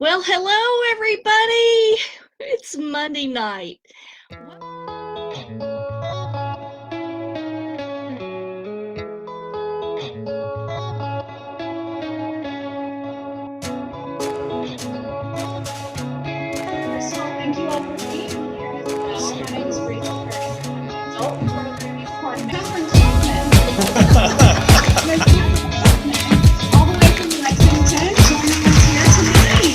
Well, hello, everybody. It's Monday night. First of all, thank you all for being here as well. My name is Rachel Curtis. I'm the adult programming Courtney Kathryn Kauffman. Miss Kathryn Kauffman, all the way from Lexington, joining us here tonight.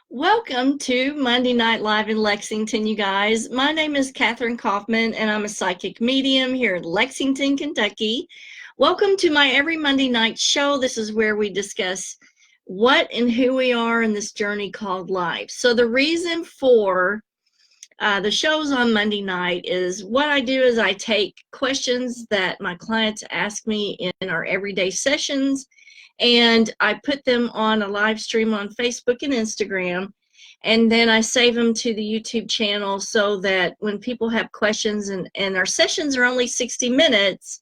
Welcome to Monday Night Live in Lexington, you guys. My name is Kathryn Kauffman, and I'm a psychic medium here in Lexington, Kentucky. Welcome to my every Monday night show. This is where we discuss what and who we are in this journey called life. So the reason for the shows on Monday night is what I do is I take questions that my clients ask me in our everyday sessions, and I put them on a live stream on Facebook and Instagram, and then I save them to the YouTube channel so that when people have questions, and our sessions are only 60 minutes,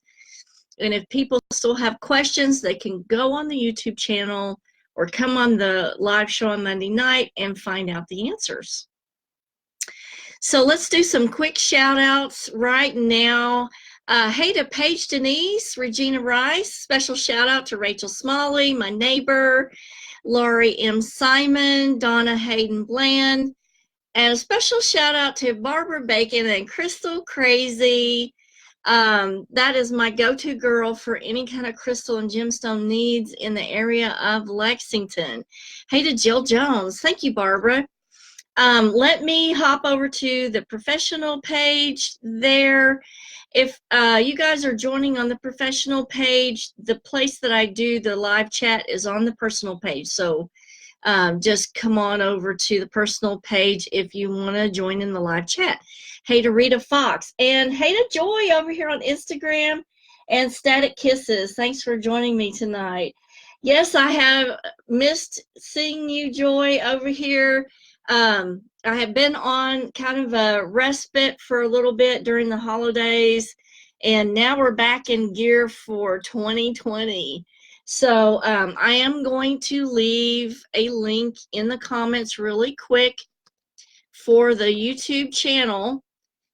and if people still have questions, they can go on the YouTube channel or come on the live show on Monday night and find out the answers. So let's do some quick shout outs right now. Hey to Paige Denise, Regina Rice, special shout out to Rachel Smalley, my neighbor, Laurie M. Simon, Donna Hayden Bland, and a special shout out to Barbara Bacon and Crystal Crazy. That is my go-to girl for any kind of crystal and gemstone needs in the area of Lexington. Hey to Jill Jones, thank you, Barbara. Let me hop over to the professional page there. If you guys are joining on the professional page, the place that I do the live chat is on the personal page. So just come on over to the personal page if you want to join in the live chat. Hey to Rita Fox, and hey to Joy over here on Instagram, and Static Kisses. Thanks for joining me tonight. Yes, I have missed seeing you, Joy, over here. I have been on kind of a respite for a little bit during the holidays, and now we're back in gear for 2020. So I am going to leave a link in the comments really quick for the YouTube channel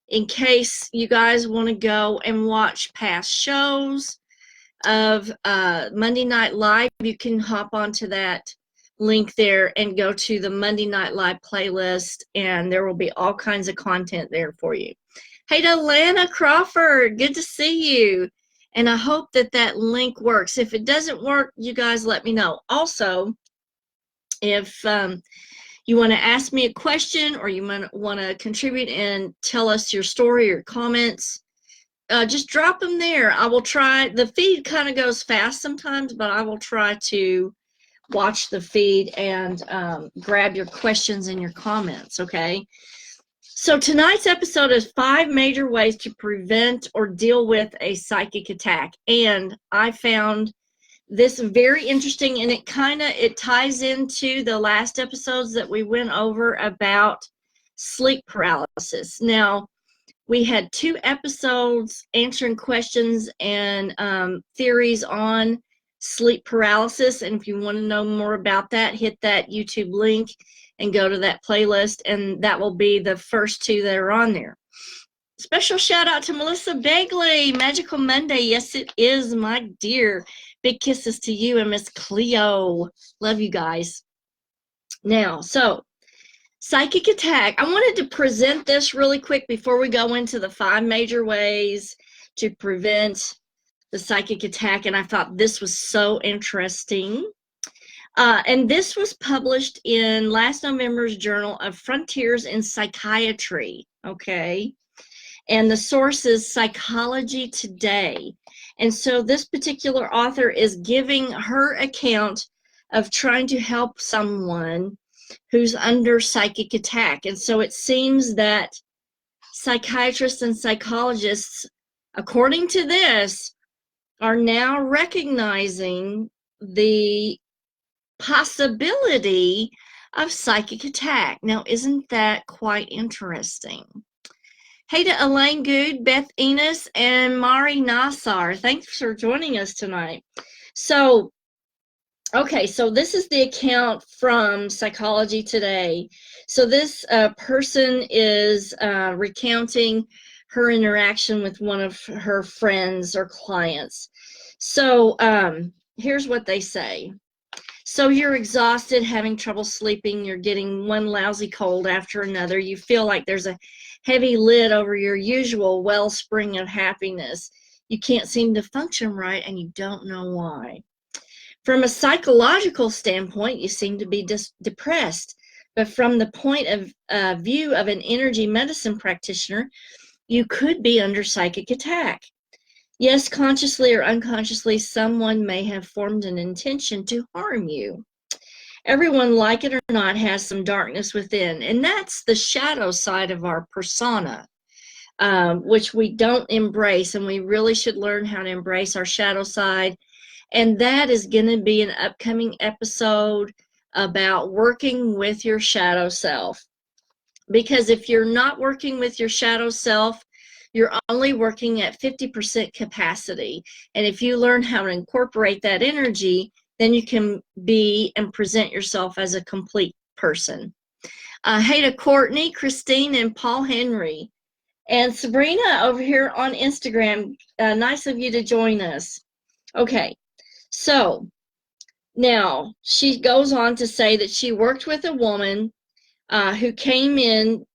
in case you guys want to go and watch past shows of Monday Night Live. You can hop onto that link there and go to the Monday Night Live playlist, and there will be all kinds of content there for you. Hey to Lana Crawford, good to see you, and I hope that that link works. If it doesn't work, you guys let me know. Also, if you want to ask me a question or you want to contribute and tell us your story or comments, just drop them there. I will try. The feed kind of goes fast sometimes, but I will try to watch the feed and grab your questions and your comments, okay? So tonight's episode is 5 major ways to prevent or deal with a psychic attack. And I found this very interesting, and it ties into the last episodes that we went over about sleep paralysis. Now, we had 2 episodes answering questions and theories on sleep paralysis, and if you want to know more about that, hit that YouTube link and go to that playlist, and that will be the first 2 that are on there. Special shout out to Melissa Begley, Magical Monday. Yes, it is, my dear. Big kisses to you and Miss Cleo. Love you guys. Now, so psychic attack. I wanted to present this really quick before we go into the 5 major ways to prevent the psychic attack, and I thought this was so interesting. And this was published in last November's Journal of Frontiers in Psychiatry, okay? And the source is Psychology Today. And so this particular author is giving her account of trying to help someone who's under psychic attack. And so it seems that psychiatrists and psychologists, according to this, are now recognizing the possibility of psychic attack. Now, isn't that quite interesting? Hey to Elaine Good, Beth Enos, and Mari Nassar. Thanks for joining us tonight. So, okay, so this is the account from Psychology Today. So this person is recounting her interaction with one of her friends or clients. So here's what they say. So you're exhausted, having trouble sleeping, you're getting one lousy cold after another. You feel like there's a heavy lid over your usual wellspring of happiness. You can't seem to function right, and you don't know why. From a psychological standpoint, you seem to be depressed. But from the point of view of an energy medicine practitioner, you could be under psychic attack. Yes, consciously or unconsciously, someone may have formed an intention to harm you. Everyone, like it or not, has some darkness within, and that's the shadow side of our persona, which we don't embrace, and we really should learn how to embrace our shadow side. And that is going to be an upcoming episode about working with your shadow self. Because if you're not working with your shadow self, you're only working at 50% capacity. And if you learn how to incorporate that energy, then you can be and present yourself as a complete person. Hey to Courtney, Christine, and Paul Henry. And Sabrina over here on Instagram, nice of you to join us. Okay, so now she goes on to say that she worked with a woman who came in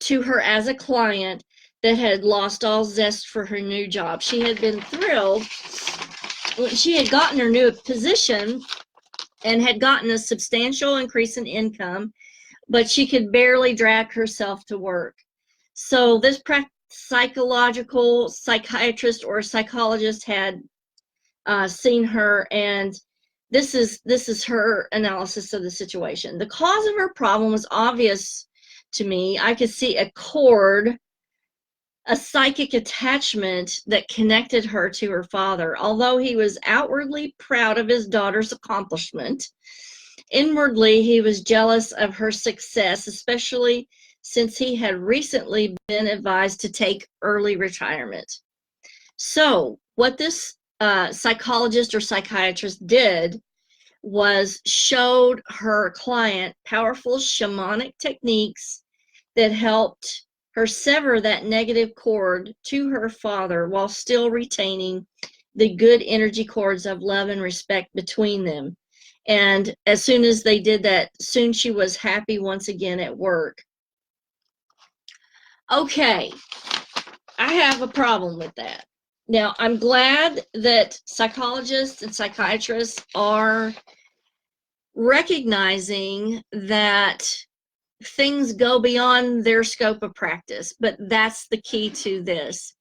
to her as a client that had lost all zest for her new job. She had been thrilled when she had gotten her new position and had gotten a substantial increase in income, but she could barely drag herself to work. So this psychological psychiatrist or psychologist had seen her, and this is her analysis of the situation. The cause of her problem was obvious to me. I could see a cord, a psychic attachment that connected her to her father. Although he was outwardly proud of his daughter's accomplishment, inwardly he was jealous of her success, especially since he had recently been advised to take early retirement. So what this psychologist or psychiatrist did was showed her client powerful shamanic techniques that helped her sever that negative cord to her father while still retaining the good energy cords of love and respect between them. And as soon as they did that, soon she was happy once again at work. Okay, I have a problem with that. Now, I'm glad that psychologists and psychiatrists are recognizing that things go beyond their scope of practice, but that's the key to this.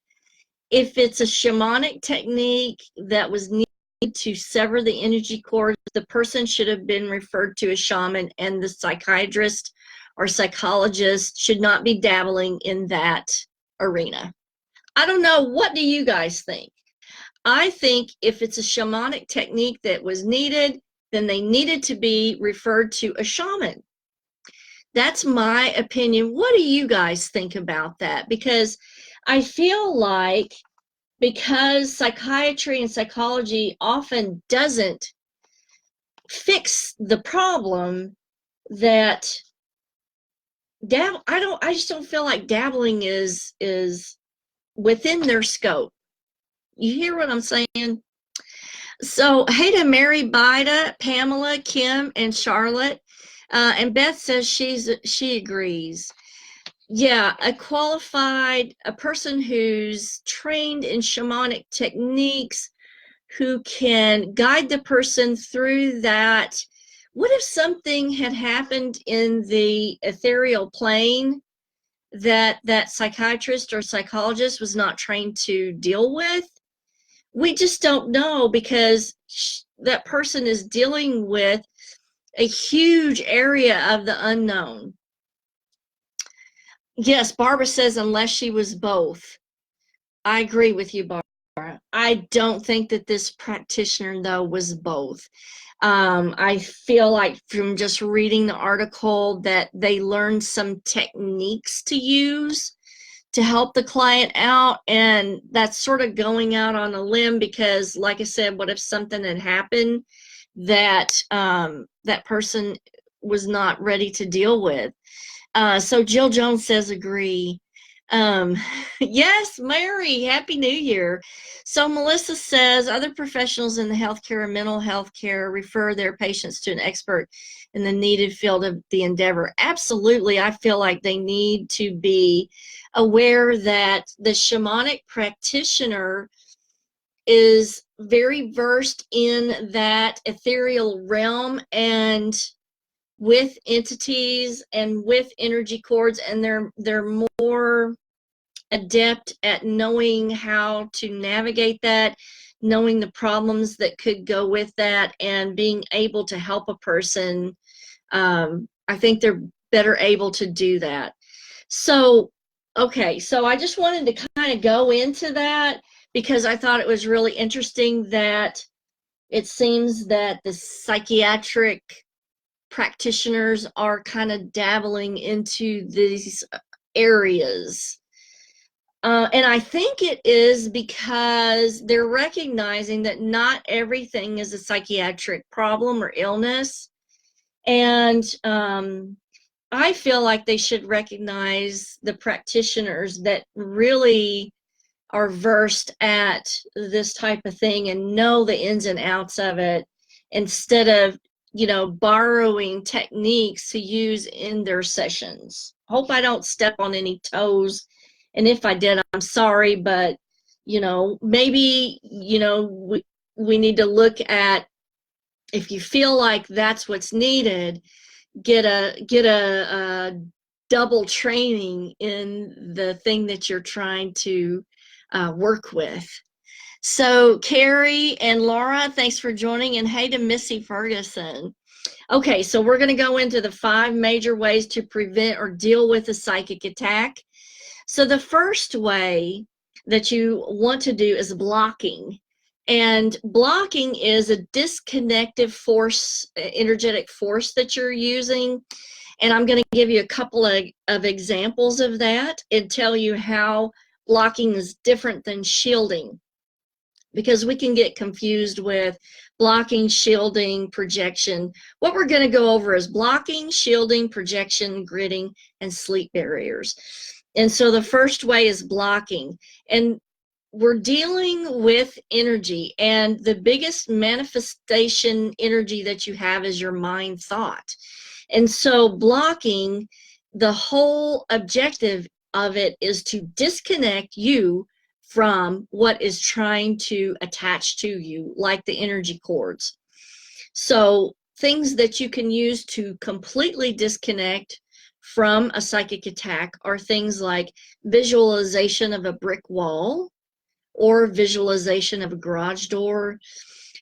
If it's a shamanic technique that was needed to sever the energy cord, the person should have been referred to a shaman, and the psychiatrist or psychologist should not be dabbling in that arena. I don't know. What do you guys think? I think if it's a shamanic technique that was needed, then they needed to be referred to a shaman. That's my opinion. What do you guys think about that? Because I feel like because psychiatry and psychology often doesn't fix the problem, that I just don't feel like dabbling is within their scope. You hear what I'm saying? So, hey to Mary, Bida, Pamela, Kim, and Charlotte. And Beth says she agrees. Yeah, a person who's trained in shamanic techniques, who can guide the person through that. What if something had happened in the ethereal plane that psychiatrist or psychologist was not trained to deal with? We just don't know, because that person is dealing with a huge area of the unknown. Yes, Barbara says unless she was both. I agree with you, Barbara. I don't think that this practitioner, though, was both. I feel like from just reading the article that they learned some techniques to use to help the client out, and that's sort of going out on a limb because, like I said, what if something had happened that that person was not ready to deal with? So Jill Jones says agree. Um, yes, Mary, Happy New Year. So Melissa says other professionals in the healthcare and mental health care refer their patients to an expert in the needed field of the endeavor. Absolutely. I feel like they need to be aware that the shamanic practitioner is very versed in that ethereal realm and with entities and with energy cords, and they're more adept at knowing how to navigate that, knowing the problems that could go with that, and being able to help a person. I think they're better able to do that. So, okay, so I just wanted to kind of go into that because I thought it was really interesting that it seems that the psychiatric practitioners are kind of dabbling into these areas. And I think it is because they're recognizing that not everything is a psychiatric problem or illness. And I feel like they should recognize the practitioners that really are versed at this type of thing and know the ins and outs of it, instead of, you know, borrowing techniques to use in their sessions. Hope I don't step on any toes, and if I did, I'm sorry, but you know, maybe, you know, we need to look at, if you feel like that's what's needed, get a double training in the thing that you're trying to work with. So Carrie and Laura, thanks for joining, and hey to Missy Ferguson. Okay, so we're going to go into the 5 major ways to prevent or deal with a psychic attack. So the first way that you want to do is blocking. And blocking is a disconnective force, energetic force that you're using. And I'm going to give you a couple of examples of that and tell you how blocking is different than shielding, because we can get confused with blocking, shielding, projection. What we're going to go over is blocking, shielding, projection, gridding, and sleep barriers. And so the first way is blocking. And we're dealing with energy, and the biggest manifestation energy that you have is your mind thought. And so blocking, the whole objective of it is to disconnect you from what is trying to attach to you, like the energy cords. So things that you can use to completely disconnect from a psychic attack are things like visualization of a brick wall or visualization of a garage door.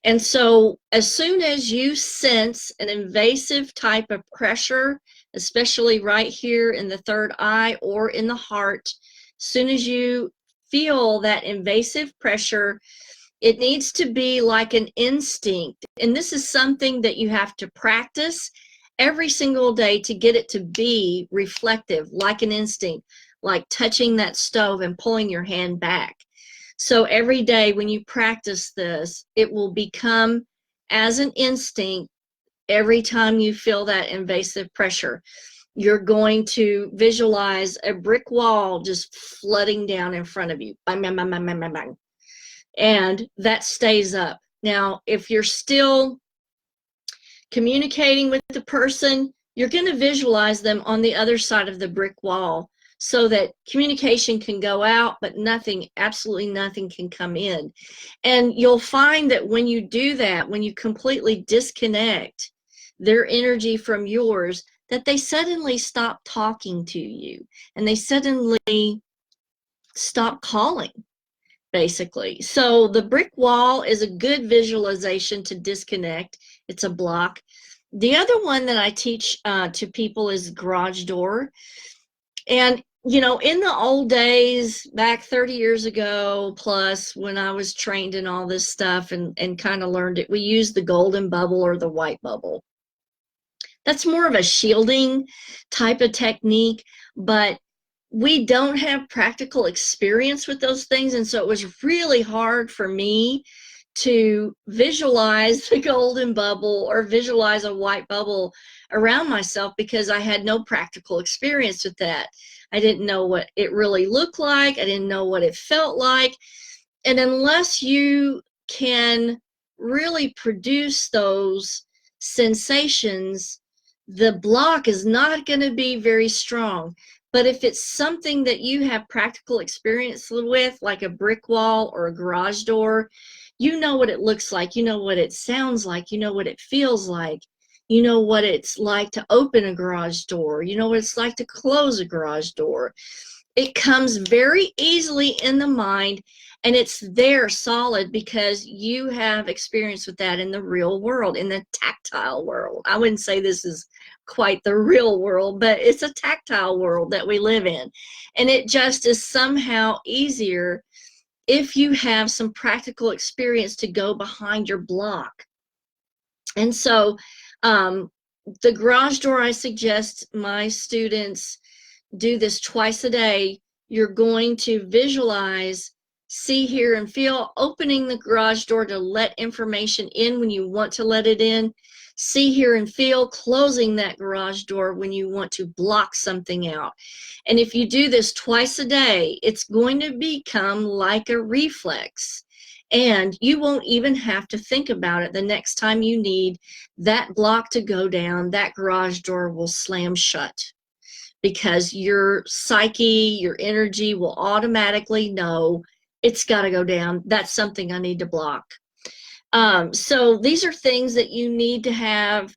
And so as soon as you sense an invasive type of pressure, especially right here in the third eye or in the heart, as soon as you feel that invasive pressure, it needs to be like an instinct. And this is something that you have to practice every single day to get it to be reflective, like an instinct, like touching that stove and pulling your hand back. So every day when you practice this, it will become as an instinct. Every time you feel that invasive pressure, you're going to visualize a brick wall just flooding down in front of you. Bang, bang, bang, bang, bang, bang, bang. And that stays up. Now, if you're still communicating with the person, you're going to visualize them on the other side of the brick wall, so that communication can go out, but nothing, absolutely nothing can come in. And you'll find that when you do that, when you completely disconnect their energy from yours, that they suddenly stop talking to you and they suddenly stop calling, basically. So the brick wall is a good visualization to disconnect. It's a block. The other one that I teach to people is garage door. And, you know, in the old days, back 30 years ago, plus when I was trained in all this stuff and kind of learned it, we used the golden bubble or the white bubble. That's more of a shielding type of technique, but we don't have practical experience with those things. And so it was really hard for me to visualize the golden bubble or visualize a white bubble around myself because I had no practical experience with that. I didn't know what it really looked like. I didn't know what it felt like. And unless you can really produce those sensations, the block is not going to be very strong. But if it's something that you have practical experience with, like a brick wall or a garage door, you know what it looks like, you know what it sounds like, you know what it feels like, you know what it's like to open a garage door, you know what it's like to close a garage door. It comes very easily in the mind, and it's there solid because you have experience with that in the real world, in the tactile world. I wouldn't say this is quite the real world, but it's a tactile world that we live in. And it just is somehow easier if you have some practical experience to go behind your block. And so the garage door, I suggest my students do this twice a day. You're going to visualize, see, hear, and feel, opening the garage door to let information in when you want to let it in. See, hear, and feel, closing that garage door when you want to block something out. And if you do this twice a day, it's going to become like a reflex. And you won't even have to think about it. The next time you need that block to go down, that garage door will slam shut, because your psyche, your energy will automatically know it's got to go down. That's something I need to block. So these are things that you need to have,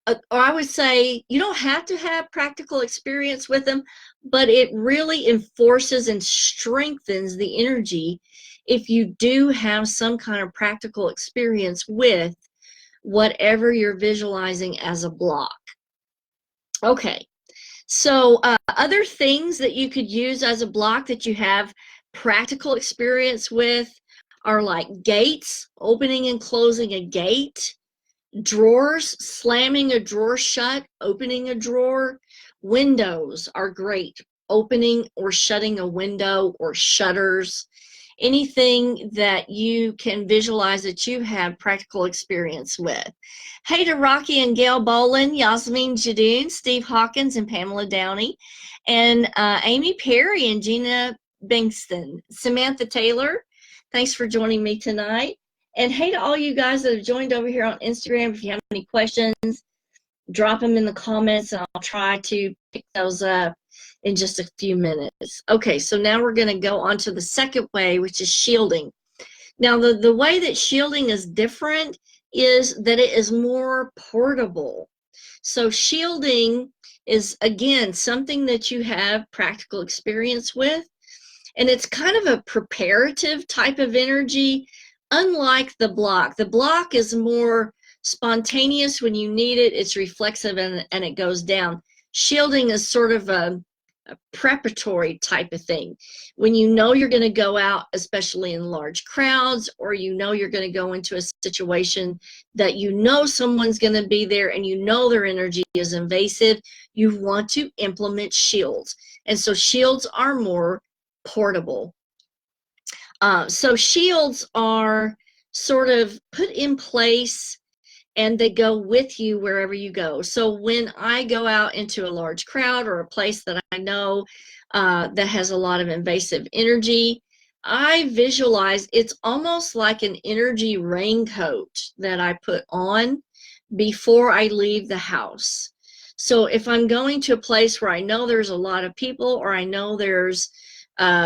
or I would say you don't have to have practical experience with them, but it really enforces and strengthens the energy if you do have some kind of practical experience with whatever you're visualizing as a block. Okay. So other things that you could use as a block that you have practical experience with are like gates, opening and closing a gate, drawers, slamming a drawer shut, opening a drawer. Windows are great, opening or shutting a window, or shutters. Anything that you can visualize that you have practical experience with. Hey to Rocky and Gail Boland, Yasmin Jadoon, Steve Hawkins and Pamela Downey, and Amy Perry and Gina Bankston. Samantha Taylor, thanks for joining me tonight. And hey to all you guys that have joined over here on Instagram. If you have any questions, drop them in the comments and I'll try to pick those up in just a few minutes. Okay, so now we're going to go on to the second way, which is shielding. Now, the way that shielding is different is that it is more portable. So shielding is, again, something that you have practical experience with, and it's kind of a preparative type of energy, unlike the block. The block is more spontaneous. When you need it, it's reflexive and it goes down. Shielding is sort of a preparatory type of thing. When you know you're going to go out, especially in large crowds, or you know you're going to go into a situation that you know someone's going to be there and you know their energy is invasive, you want to implement shields. And so shields are more portable. So shields are sort of put in place and they go with you wherever you go. So when I go out into a large crowd or a place that I know that has a lot of invasive energy, I visualize it's almost like an energy raincoat that I put on before I leave the house. So if I'm going to a place where I know there's a lot of people, or I know there's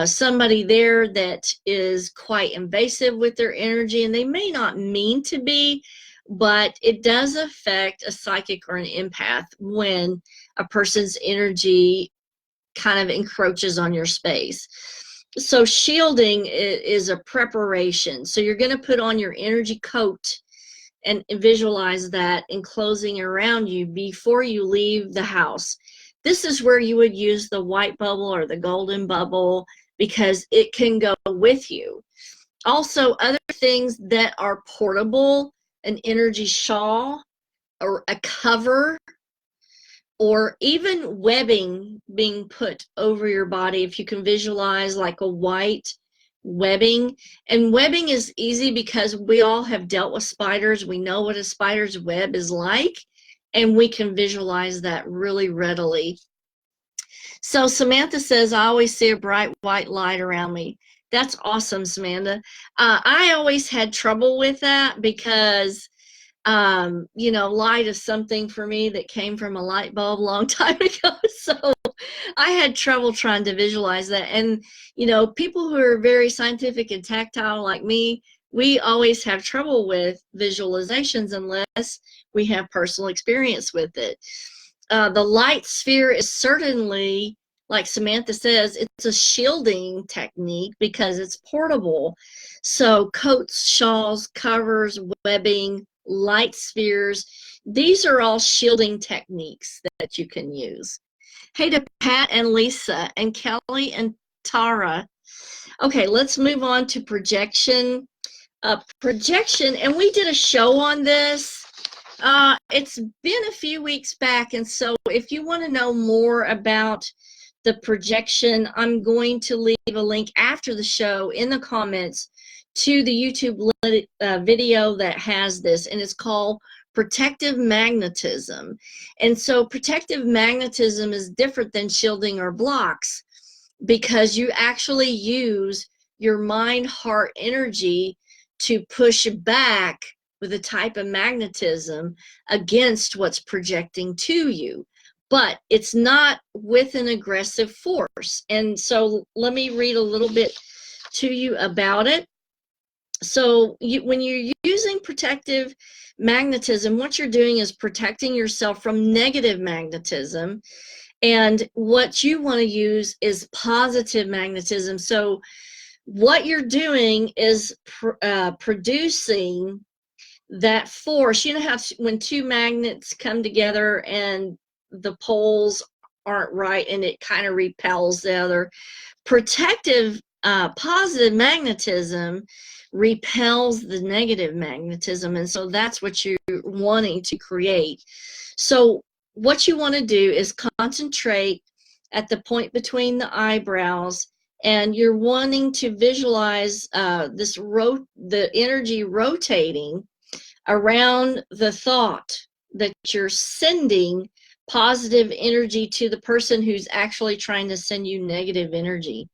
somebody there that is quite invasive with their energy, and they may not mean to be, but it does affect a psychic or an empath when a person's energy kind of encroaches on your space. So shielding is a preparation. So you're going to put on your energy coat and visualize that enclosing around you before you leave the house. This is where you would use the white bubble or the golden bubble because it can go with you. Also, other things that are portable, an energy shawl or a cover, or even webbing being put over your body. If you can visualize like a white webbing. And webbing is easy because we all have dealt with spiders. We know what a spider's web is like, and we can visualize that really readily. So Samantha says, I always see a bright white light around me. That's awesome, Samantha. I always had trouble with that because you know, light is something for me that came from a light bulb a long time ago. So I had trouble trying to visualize that. And, you know, people who are very scientific and tactile like me, we always have trouble with visualizations unless we have personal experience with it. The light sphere is certainly, like Samantha says, it's a shielding technique because it's portable. So coats, shawls, covers, webbing, light spheres, these are all shielding techniques that you can use. Hey to Pat and Lisa and Kelly and Tara. Okay, let's move on to projection. Projection, and we did a show on this. It's been a few weeks back, and so if you want to know more about the projection, I'm going to leave a link after the show in the comments to the YouTube video that has this, and it's called protective magnetism. And so protective magnetism is different than shielding or blocks because you actually use your mind heart energy to push back with a type of magnetism against what's projecting to you, but it's not with an aggressive force. And so let me read a little bit to you about it. So when you're using protective magnetism, what you're doing is protecting yourself from negative magnetism. And what you want to use is positive magnetism. So what you're doing is producing that force. You know how when two magnets come together and the poles aren't right and it kind of repels the other? Protective positive magnetism repels the negative magnetism, and so that's what you're wanting to create. So what you want to do is concentrate at the point between the eyebrows, and you're wanting to visualize the energy rotating around the thought that you're sending positive energy to the person who's actually trying to send you negative energy.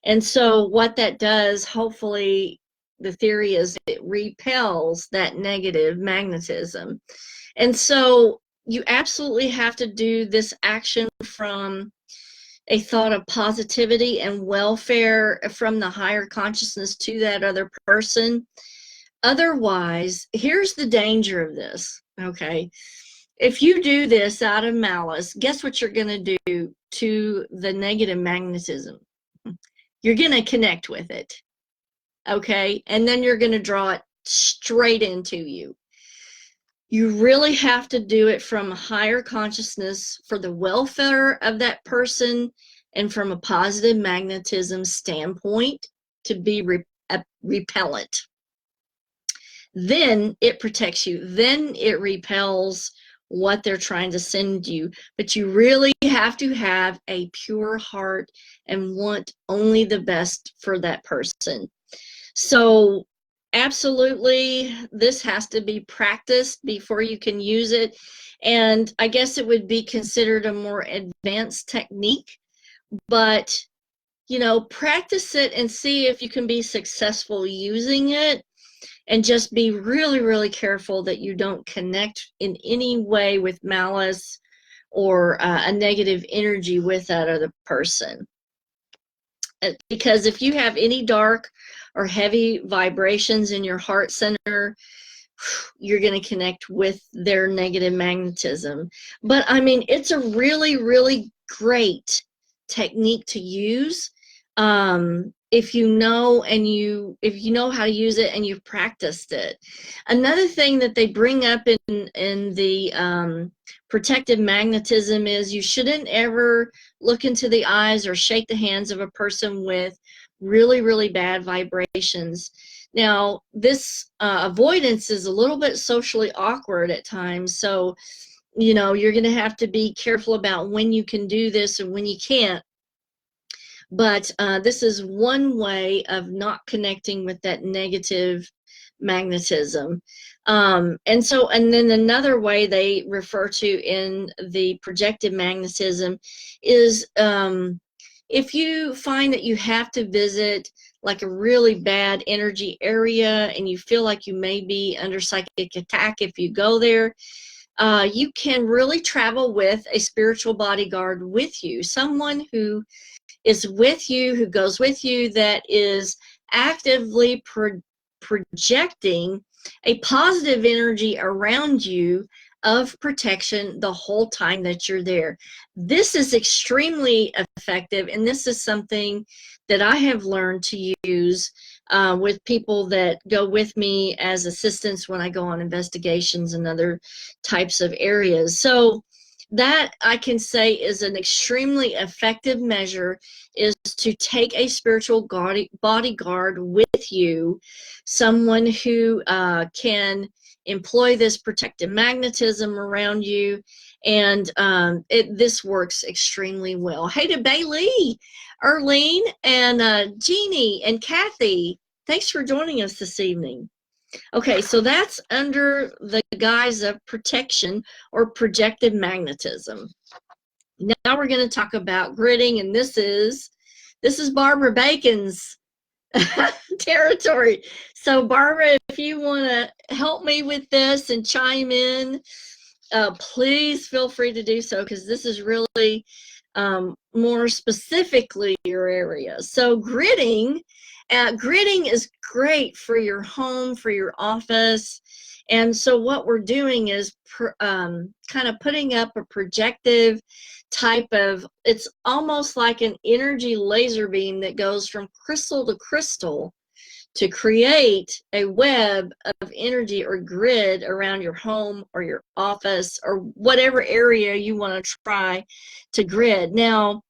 And so what that does, hopefully, the theory is it repels that negative magnetism. And so you absolutely have to do this action from a thought of positivity and welfare from the higher consciousness to that other person. Otherwise, here's the danger of this, okay? If you do this out of malice, guess what you're going to do to the negative magnetism? You're going to connect with it, okay? And then you're going to draw it straight into you. You really have to do it from a higher consciousness for the welfare of that person and from a positive magnetism standpoint to be repellent. Then it protects you. Then it repels what they're trying to send you. But you really have to have a pure heart and want only the best for that person. So absolutely, this has to be practiced before you can use it. And I guess it would be considered a more advanced technique, but you know, practice it and see if you can be successful using it. And just be really, really careful that you don't connect in any way with malice or a negative energy with that other person. Because if you have any dark or heavy vibrations in your heart center, you're going to connect with their negative magnetism. But I mean, it's a really, really great technique to use. if you know how to use it and you've practiced it. Another thing that they bring up in the protective magnetism is you shouldn't ever look into the eyes or shake the hands of a person with really, really bad vibrations. Now, this avoidance is a little bit socially awkward at times, so you're going to have to be careful about when you can do this and when you can't. But this is one way of not connecting with that negative magnetism. And then another way they refer to in the projected magnetism is if you find that you have to visit like a really bad energy area and you feel like you may be under psychic attack if you go there, you can really travel with a spiritual bodyguard with you, someone who is with you, who goes with you, that is actively projecting a positive energy around you of protection the whole time that you're there. This is extremely effective, and this is something that I have learned to use with people that go with me as assistants when I go on investigations and other types of areas. So that I can say is an extremely effective measure, is to take a spiritual bodyguard with you, someone who can employ this protective magnetism around you, and this works extremely well. Hey to Bailey, Erlene, and Jeannie, and Kathy. Thanks for joining us this evening. Okay, so that's under the guise of protection or projected magnetism. Now we're going to talk about gritting, and this is Barbara Bacon's territory. So Barbara, if you want to help me with this and chime in, please feel free to do so, because this is really more specifically your area. So gritting is great for your home, for your office. And so what we're doing is kind of putting up a projective type of, it's almost like an energy laser beam that goes from crystal to crystal to create a web of energy or grid around your home or your office or whatever area you want to try to grid. Now,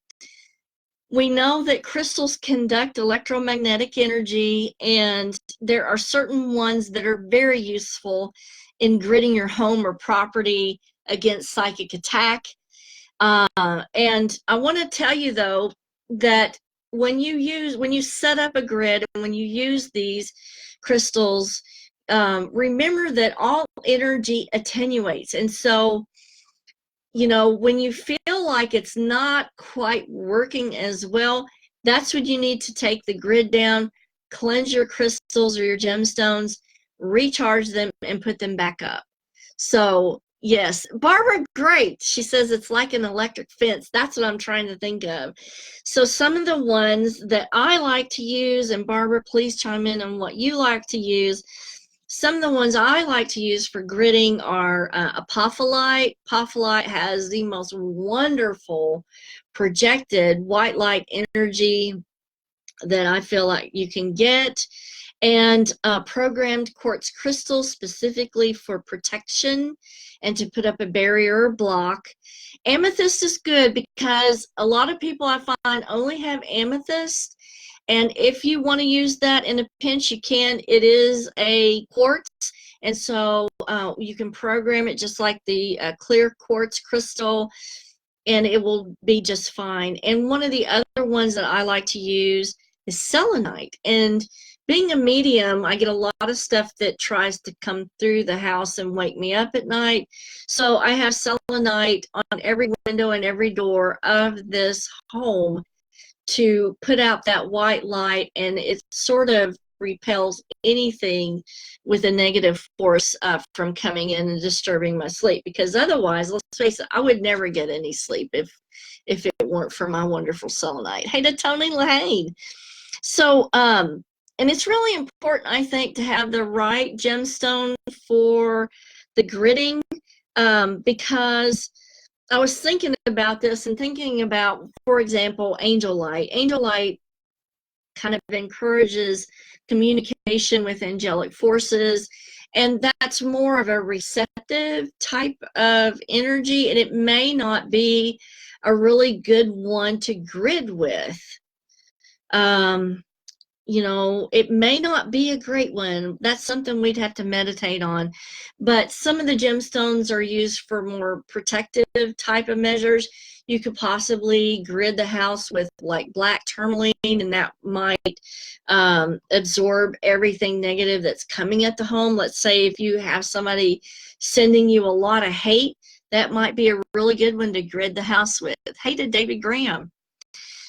we know that crystals conduct electromagnetic energy, and there are certain ones that are very useful in gridding your home or property against psychic attack. And I want to tell you, though, that when you set up a grid and when you use these crystals, remember that all energy attenuates. And so, when you feel like it's not quite working as well, that's when you need to take the grid down, cleanse your crystals or your gemstones, recharge them, and put them back up. So, yes, Barbara, great. She says it's like an electric fence. That's what I'm trying to think of. So some of the ones that I like to use, and Barbara, please chime in on what you like to use. Some of the ones I like to use for gridding are apophyllite. Apophyllite has the most wonderful projected white light energy that I feel like you can get, and programmed quartz crystals specifically for protection and to put up a barrier or block. Amethyst is good because a lot of people I find only have amethyst, and if you want to use that in a pinch, you can. It is a quartz, and so you can program it just like the clear quartz crystal, and it will be just fine. And one of the other ones that I like to use is selenite. And being a medium, I get a lot of stuff that tries to come through the house and wake me up at night. So I have selenite on every window and every door of this home to put out that white light, and it sort of repels anything with a negative force from coming in and disturbing my sleep. Because otherwise, let's face it, I would never get any sleep if it weren't for my wonderful selenite. Hey to Tony Lahane. So, and it's really important, I think, to have the right gemstone for the gridding, because I was thinking about this and thinking about, for example, angel light. Angel light kind of encourages communication with angelic forces, and that's more of a receptive type of energy, and it may not be a really good one to grid with. You know, it may not be a great one. That's something we'd have to meditate on. But some of the gemstones are used for more protective type of measures. You could possibly grid the house with like black tourmaline, and that might absorb everything negative that's coming at the home. Let's say if you have somebody sending you a lot of hate, that might be a really good one to grid the house with. Hey to David Graham.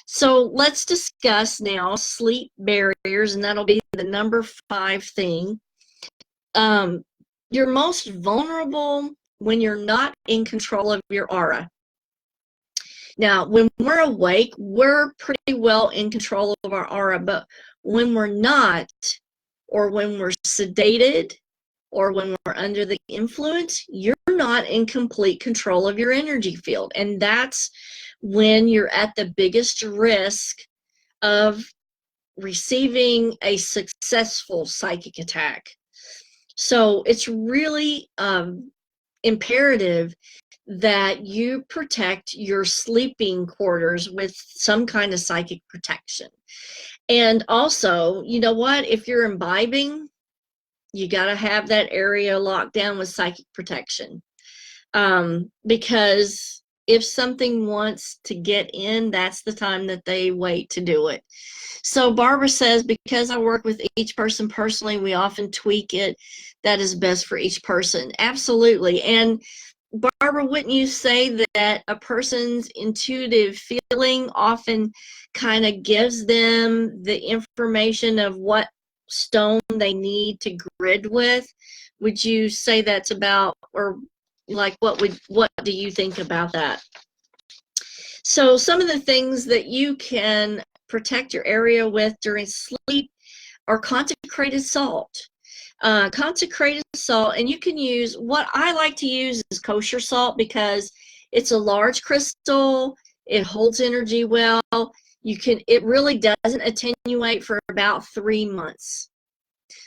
So let's discuss now sleep barriers, and that'll be the number 5 thing. You're most vulnerable when you're not in control of your aura. Now, when we're awake, we're pretty well in control of our aura, but when we're not, or when we're sedated, or when we're under the influence, you're not in complete control of your energy field. And that's when you're at the biggest risk of receiving a successful psychic attack. So it's really imperative that you protect your sleeping quarters with some kind of psychic protection. And also, you know what? If you're imbibing, you got to have that area locked down with psychic protection. Because if something wants to get in, that's the time that they wait to do it. So Barbara says, because I work with each person personally, we often tweak it that is best for each person. Absolutely. And Barbara, wouldn't you say that a person's intuitive feeling often kind of gives them the information of what stone they need to grid with? Would you say that's about, or like what do you think about that? So some of the things that you can protect your area with during sleep are consecrated salt. Consecrated salt, and you can use, what I like to use is kosher salt, because it's a large crystal, it holds energy well, it really doesn't attenuate for about 3 months.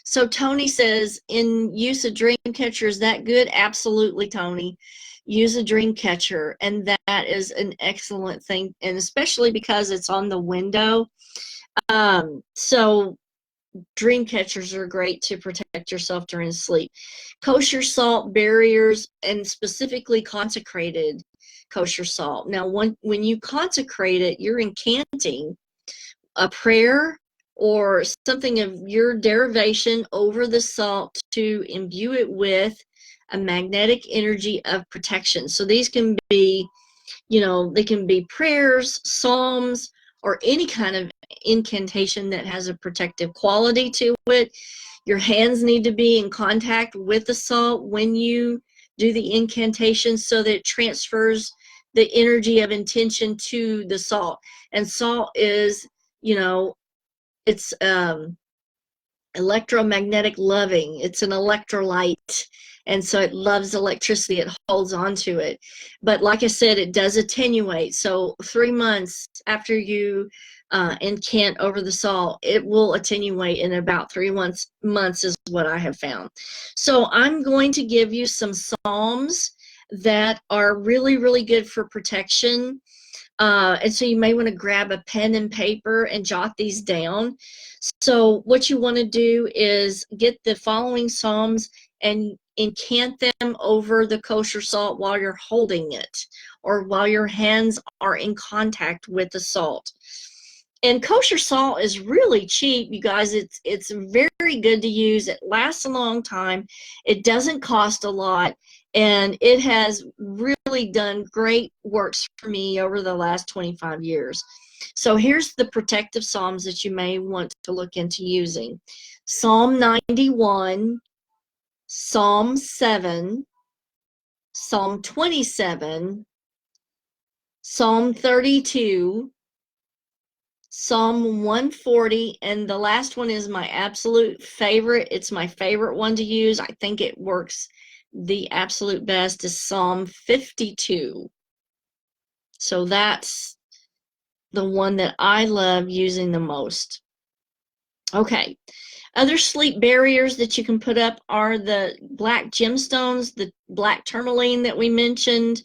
So Tony says, in use of dream catcher, is that good? Absolutely, Tony. Use a dream catcher, and that is an excellent thing, and especially because it's on the window. So dream catchers are great to protect yourself during sleep. Kosher salt barriers, and specifically consecrated kosher salt. Now, when you consecrate it, you're incanting a prayer or something of your derivation over the salt to imbue it with a magnetic energy of protection. So these can be, you know, they can be prayers, psalms, or any kind of incantation that has a protective quality to it. Your hands need to be in contact with the salt when you do the incantation, so that it transfers the energy of intention to the salt. And salt is, you know, it's electromagnetic loving. It's an electrolyte, and so it loves electricity. It holds on to it. But like I said, it does attenuate. So 3 months after you incant over the salt, it will attenuate in about 3 months is what I have found. So I'm going to give you some psalms that are really, really good for protection. And so you may want to grab a pen and paper and jot these down. So what you want to do is get the following psalms and incant them over the kosher salt while you're holding it, or while your hands are in contact with the salt. And kosher salt is really cheap, you guys. It's very good to use. It lasts a long time. It doesn't cost a lot, and it has really done great works for me over the last 25 years. So here's the protective psalms that you may want to look into using. Psalm 91, Psalm 7, Psalm 27, Psalm 32, Psalm 140, and the last one is my absolute favorite. It's my favorite one to use. I think it works the absolute best, is Psalm 52. So that's the one that I love using the most. Okay. Other sleep barriers that you can put up are the black gemstones, the black tourmaline that we mentioned.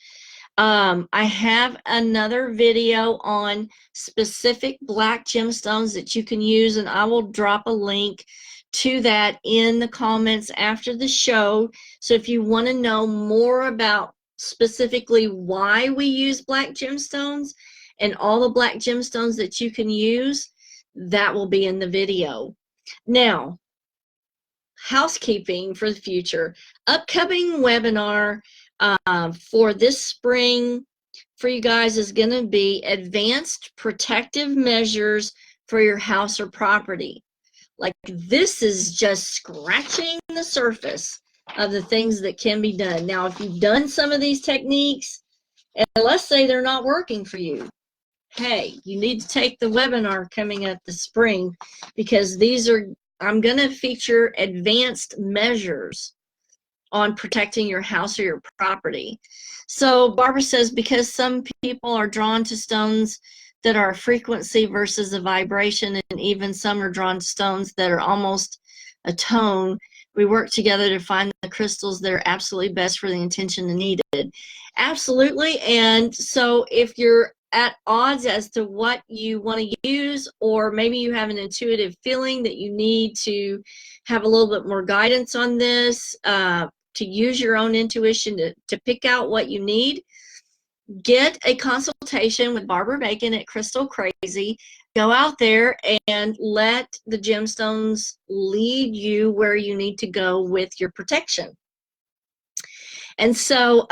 I have another video on specific black gemstones that you can use, and I will drop a link to that in the comments after the show. So if you want to know more about specifically why we use black gemstones and all the black gemstones that you can use, that will be in the video. Now, housekeeping for the future. Upcoming webinar for this spring for you guys is going to be advanced protective measures for your house or property. Like, this is just scratching the surface of the things that can be done. Now, if you've done some of these techniques, and let's say they're not working for you, hey, you need to take the webinar coming up this spring, because I'm going to feature advanced measures on protecting your house or your property. So Barbara says, because some people are drawn to stones that are a frequency versus a vibration, and even some are drawn to stones that are almost a tone, we work together to find the crystals that are absolutely best for the intention needed. Absolutely. And so if you're at odds as to what you want to use, or maybe you have an intuitive feeling that you need to have a little bit more guidance on this, to use your own intuition to pick out what you need, get a consultation with Barbara Bacon at Crystal Crazy. Go out there and let the gemstones lead you where you need to go with your protection. And so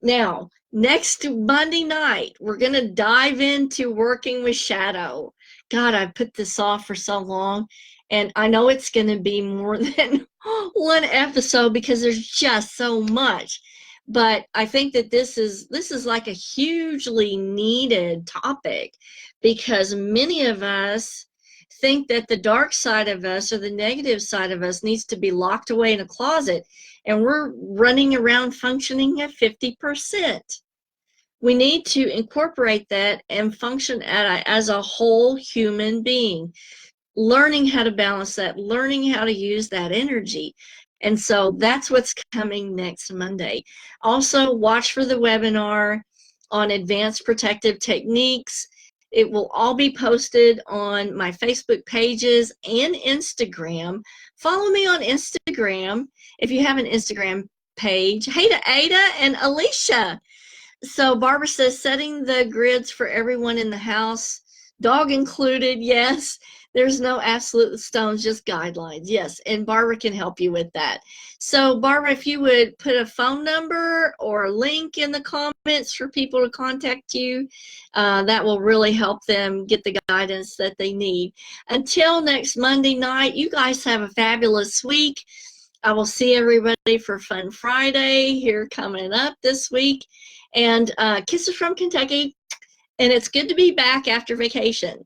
now, next Monday night, we're going to dive into working with shadow. God, I put this off for so long, and I know it's going to be more than one episode because there's just so much. But I think that this is like a hugely needed topic, because many of us think that the dark side of us or the negative side of us needs to be locked away in a closet, and we're running around functioning at 50%. We need to incorporate that and function as a whole human being, learning how to balance that, learning how to use that energy. And so that's what's coming next Monday. Also, watch for the webinar on advanced protective techniques. It will all be posted on my Facebook pages and Instagram. Follow me on Instagram if you have an Instagram page. Hey to Ada and Alicia. So Barbara says, setting the grids for everyone in the house, dog included. Yes, there's no absolute stones, just guidelines. Yes, and Barbara can help you with that. So Barbara, if you would put a phone number or a link in the comments for people to contact you, that will really help them get the guidance that they need. Until next Monday night, you guys have a fabulous week. I will see everybody for Fun Friday here coming up this week. And kisses from Kentucky. And it's good to be back after vacation.